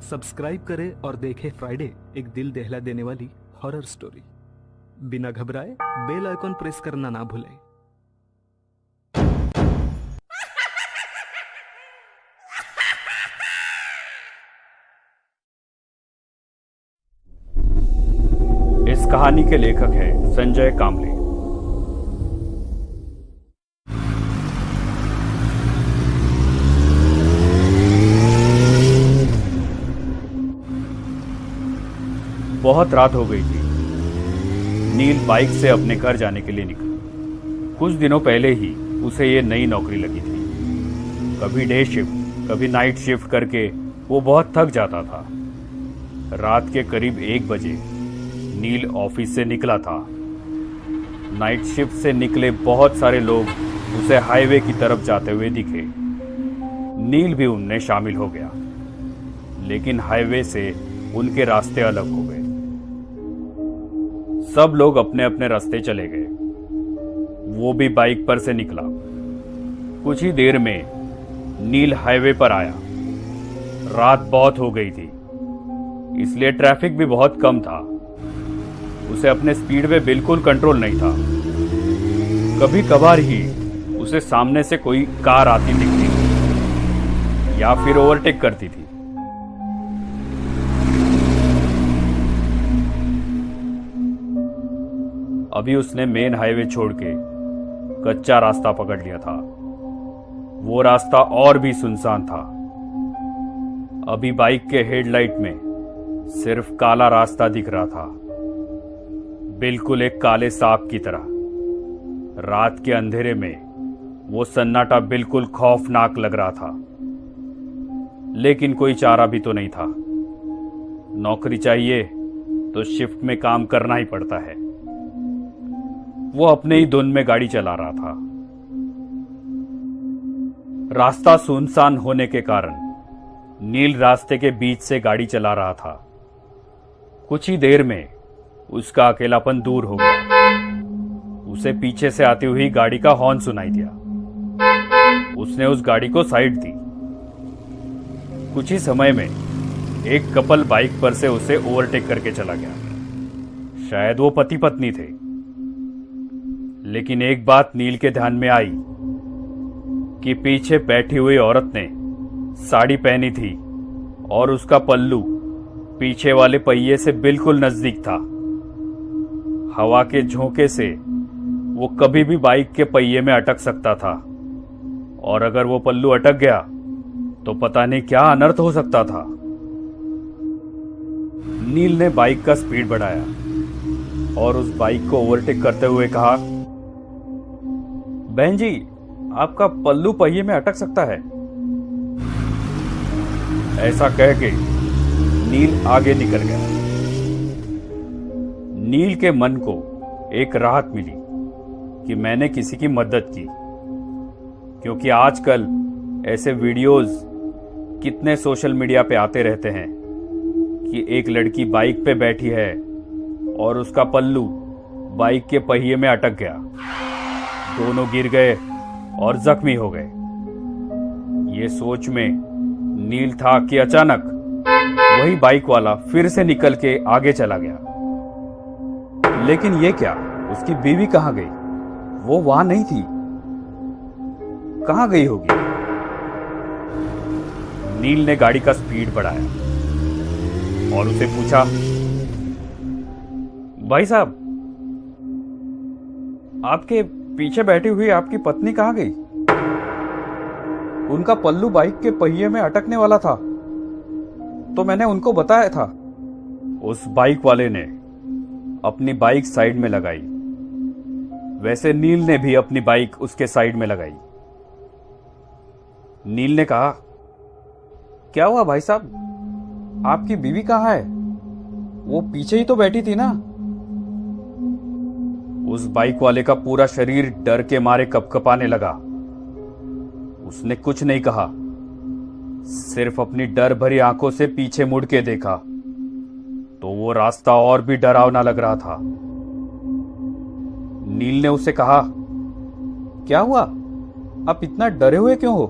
Subscribe करें और देखें फ्राइडे, एक दिल दहला देने वाली हॉरर स्टोरी। बिना घबराए बेल आइकॉन प्रेस करना ना भूलें। इस कहानी के लेखक हैं संजय कामले। बहुत रात हो गई थी। नील बाइक से अपने घर जाने के लिए निकला। कुछ दिनों पहले ही उसे ये नई नौकरी लगी थी। कभी डे शिफ्ट, कभी नाइट शिफ्ट करके वो बहुत थक जाता था। रात के करीब 1 बजे नील ऑफिस से निकला था। नाइट शिफ्ट से निकले बहुत सारे लोग उसे हाईवे की तरफ जाते हुए दिखे। नील भी उनमें शामिल हो गया, लेकिन हाईवे से उनके रास्ते अलग हो गए। सब लोग अपने अपने रास्ते चले गए। वो भी बाइक पर से निकला। कुछ ही देर में नील हाईवे पर आया। रात बहुत हो गई थी, इसलिए ट्रैफिक भी बहुत कम था। उसे अपने स्पीड पे बिल्कुल कंट्रोल नहीं था। कभी कभार ही उसे सामने से कोई कार आती दिखती थी या फिर ओवरटेक करती थी। अभी उसने मेन हाईवे छोड़ के कच्चा रास्ता पकड़ लिया था। वो रास्ता और भी सुनसान था। अभी बाइक के हेडलाइट में सिर्फ काला रास्ता दिख रहा था, बिल्कुल एक काले सांप की तरह। रात के अंधेरे में वो सन्नाटा बिल्कुल खौफनाक लग रहा था, लेकिन कोई चारा भी तो नहीं था। नौकरी चाहिए तो शिफ्ट में काम करना ही पड़ता है। वो अपने ही धुन में गाड़ी चला रहा था। रास्ता सुनसान होने के कारण नील रास्ते के बीच से गाड़ी चला रहा था। कुछ ही देर में उसका अकेलापन दूर हो गया। उसे पीछे से आती हुई गाड़ी का हॉर्न सुनाई दिया। उसने उस गाड़ी को साइड दी। कुछ ही समय में एक कपल बाइक पर से उसे ओवरटेक करके चला गया। शायद वो पति पत्नी थे। लेकिन एक बात नील के ध्यान में आई कि पीछे बैठी हुई औरत ने साड़ी पहनी थी और उसका पल्लू पीछे वाले पहिए से बिल्कुल नजदीक था। हवा के झोंके से वो कभी भी बाइक के पहिए में अटक सकता था, और अगर वो पल्लू अटक गया तो पता नहीं क्या अनर्थ हो सकता था। नील ने बाइक का स्पीड बढ़ाया और उस बाइक को ओवरटेक करते हुए कहा, बहन जी, आपका पल्लू पहिए में अटक सकता है। ऐसा कह के नील आगे निकल गया। नील के मन को एक राहत मिली कि मैंने किसी की मदद की, क्योंकि आजकल ऐसे वीडियोस कितने सोशल मीडिया पे आते रहते हैं कि एक लड़की बाइक पे बैठी है और उसका पल्लू बाइक के पहिए में अटक गया। दोनों गिर गए और जख्मी हो गए। ये सोच में नील था कि अचानक वही बाइक वाला फिर से निकल के आगे चला गया। लेकिन ये क्या, उसकी बीवी कहां गई? वो वहां नहीं थी। कहां गई होगी? नील ने गाड़ी का स्पीड बढ़ाया और उसे पूछा, भाई साहब, आपके पीछे बैठी हुई आपकी पत्नी कहां गई? उनका पल्लू बाइक के पहिए में अटकने वाला था, तो मैंने उनको बताया था। उस बाइक वाले ने अपनी बाइक साइड में लगाई। वैसे नील ने भी अपनी बाइक उसके साइड में लगाई। नील ने कहा, क्या हुआ भाई साहब, आपकी बीवी कहां है? वो पीछे ही तो बैठी थी ना। उस बाइक वाले का पूरा शरीर डर के मारे कपकपाने लगा। उसने कुछ नहीं कहा, सिर्फ अपनी डर भरी आंखों से पीछे मुड़ के देखा तो वो रास्ता और भी डरावना लग रहा था। नील ने उसे कहा, क्या हुआ, आप इतना डरे हुए क्यों हो?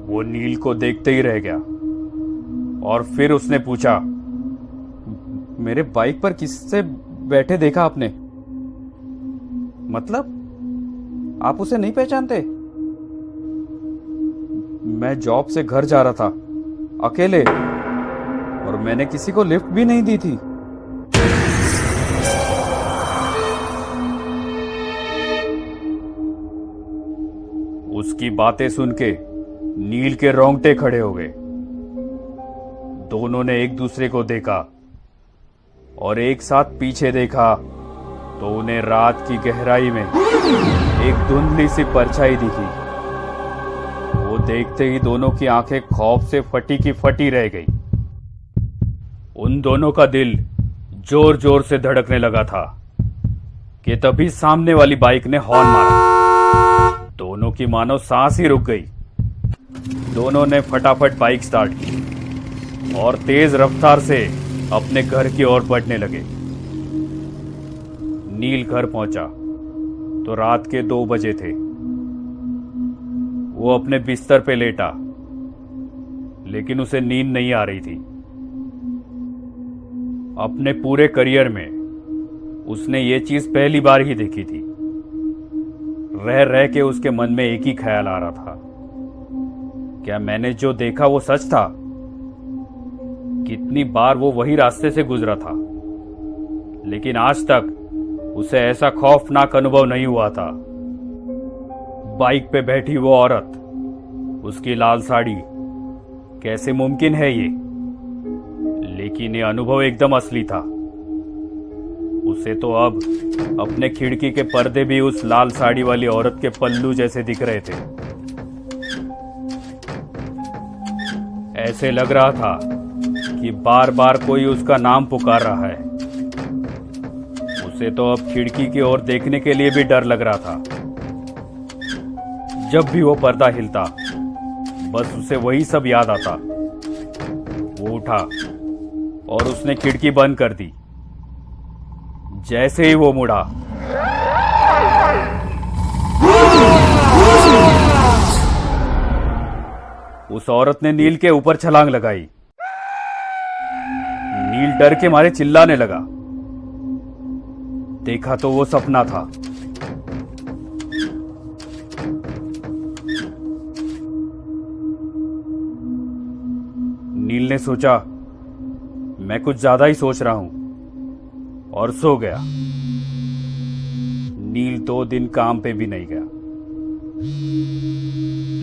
वो नील को देखते ही रह गया। और फिर उसने पूछा, मेरे बाइक पर किससे बैठे देखा आपने? मतलब आप उसे नहीं पहचानते? मैं जॉब से घर जा रहा था अकेले, और मैंने किसी को लिफ्ट भी नहीं दी थी। उसकी बातें सुन के नील के रोंगटे खड़े हो गए। दोनों ने एक दूसरे को देखा और एक साथ पीछे देखा तो उन्हें रात की गहराई में एक धुंधली सी परछाई दिखी। वो देखते ही दोनों की आंखें खौफ से फटी की फटी रह गई। उन दोनों का दिल जोर जोर से धड़कने लगा था कि तभी सामने वाली बाइक ने हॉर्न मारा। दोनों की मानो सांस ही रुक गई। दोनों ने फटाफट बाइक स्टार्ट की और तेज रफ्तार से अपने घर की ओर बढ़ने लगे। नील घर पहुंचा तो रात के 2 बजे थे। वो अपने बिस्तर पे लेटा, लेकिन उसे नींद नहीं आ रही थी। अपने पूरे करियर में उसने ये चीज पहली बार ही देखी थी। रह रह के उसके मन में एक ही ख्याल आ रहा था, क्या मैंने जो देखा वो सच था? कितनी बार वो वही रास्ते से गुजरा था, लेकिन आज तक उसे ऐसा खौफनाक अनुभव नहीं हुआ था। बाइक पे बैठी वो औरत, उसकी लाल साड़ी, कैसे मुमकिन है ये? लेकिन ये अनुभव एकदम असली था। उसे तो अब अपने खिड़की के पर्दे भी उस लाल साड़ी वाली औरत के पल्लू जैसे दिख रहे थे। ऐसे लग रहा था कि बार बार कोई उसका नाम पुकार रहा है। उसे तो अब खिड़की की ओर देखने के लिए भी डर लग रहा था। जब भी वो पर्दा हिलता, बस उसे वही सब याद आता। वो उठा और उसने खिड़की बंद कर दी। जैसे ही वो मुड़ा, उस औरत ने नील के ऊपर छलांग लगाई। नील डर के मारे चिल्लाने लगा। देखा तो वो सपना था। नील ने सोचा, मैं कुछ ज्यादा ही सोच रहा हूं, और सो गया। नील 2 दिन काम पे भी नहीं गया,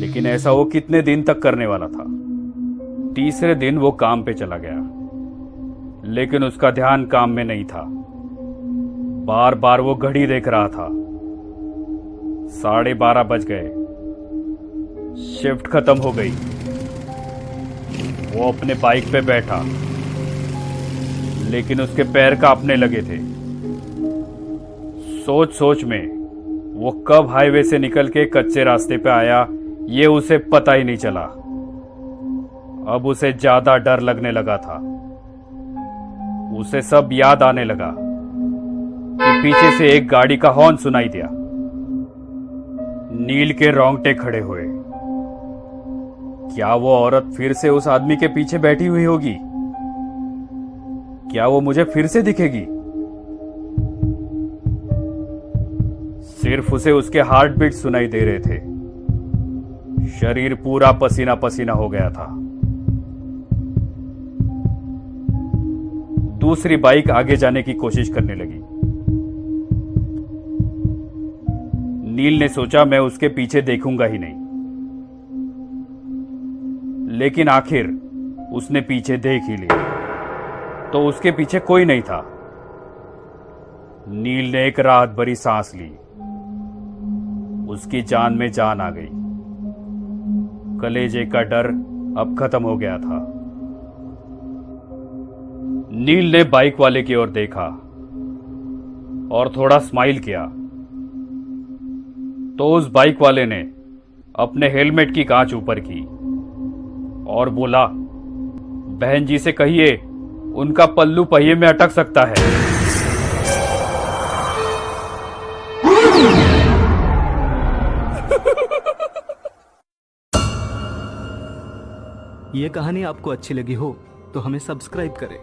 लेकिन ऐसा वो कितने दिन तक करने वाला था। तीसरे दिन वो काम पे चला गया, लेकिन उसका ध्यान काम में नहीं था। बार बार वो घड़ी देख रहा था। 12:30 बज गए। शिफ्ट खत्म हो गई। वो अपने बाइक पे बैठा, लेकिन उसके पैर कांपने लगे थे। सोच सोच में वो कब हाईवे से निकल के कच्चे रास्ते पे आया, ये उसे पता ही नहीं चला। अब उसे ज्यादा डर लगने लगा था। उसे सब याद आने लगा कि पीछे से एक गाड़ी का हॉर्न सुनाई दिया। नील के रोंगटे खड़े हुए। क्या वो औरत फिर से उस आदमी के पीछे बैठी हुई होगी? क्या वो मुझे फिर से दिखेगी? सिर्फ उसे उसके हार्ट बीट सुनाई दे रहे थे। शरीर पूरा पसीना पसीना हो गया था। दूसरी बाइक आगे जाने की कोशिश करने लगी। नील ने सोचा, मैं उसके पीछे देखूंगा ही नहीं। लेकिन आखिर उसने पीछे देख ही लिया, तो उसके पीछे कोई नहीं था। नील ने एक राहत भरी सांस ली। उसकी जान में जान आ गई। कलेजे का डर अब खत्म हो गया था। नील ने बाइक वाले की ओर देखा और थोड़ा स्माइल किया, तो उस बाइक वाले ने अपने हेलमेट की कांच ऊपर की और बोला, बहन जी से कहिए उनका पल्लू पहिए में अटक सकता है। ये कहानी आपको अच्छी लगी हो तो हमें सब्सक्राइब करें।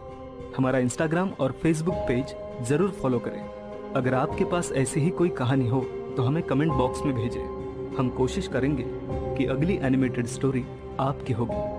हमारा इंस्टाग्राम और फेसबुक पेज जरूर फॉलो करें। अगर आपके पास ऐसी ही कोई कहानी हो तो हमें कमेंट बॉक्स में भेजें। हम कोशिश करेंगे कि अगली एनिमेटेड स्टोरी आपकी होगी।